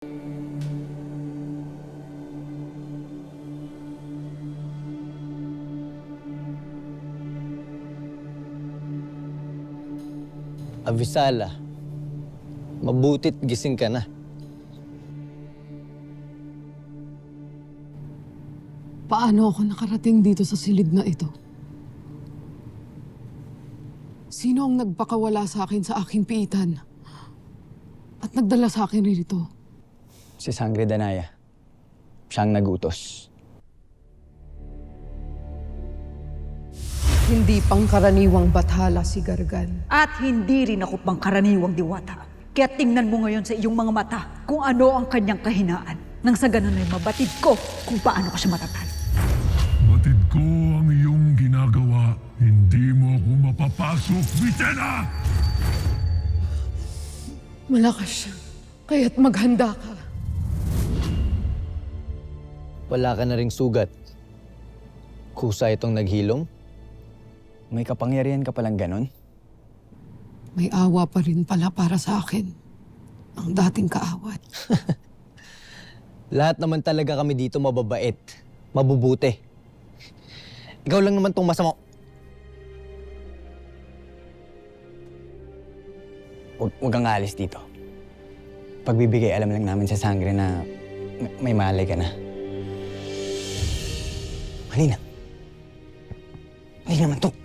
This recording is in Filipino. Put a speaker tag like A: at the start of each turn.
A: Avisala, mabutit gising ka na.
B: Paano ako nakarating dito sa silid na ito? Sino ang nagpakawala sa akin sa aking piitan? At nagdala sa akin rito?
C: Si Sangre Danaya. Siyang nagutos.
B: Hindi pangkaraniwang bathala si Gargan.
D: At hindi rin ako pangkaraniwang diwata. Kaya tingnan mo ngayon sa iyong mga mata kung ano ang kanyang kahinaan. Nang sa ganun ay mabatid ko kung paano ko siya matatalo.
E: Batid ko ang iyong ginagawa. Hindi mo ako mapapasok, Vitena!
B: Malakas siya. Kaya't maghanda ka.
A: Wala ka na ring sugat. Kusa itong naghilom?
C: May kapangyarihan ka palang ganon?
B: May awa pa rin pala para sa akin. Ang dating kaawat.
A: Lahat naman talaga kami dito mababait, mabubuti. Ikaw lang naman tong masama.
C: Huwag kang alis dito. Pagbibigay alam lang namin sa Sangre na may malay ka na. Halina. Halina naman to.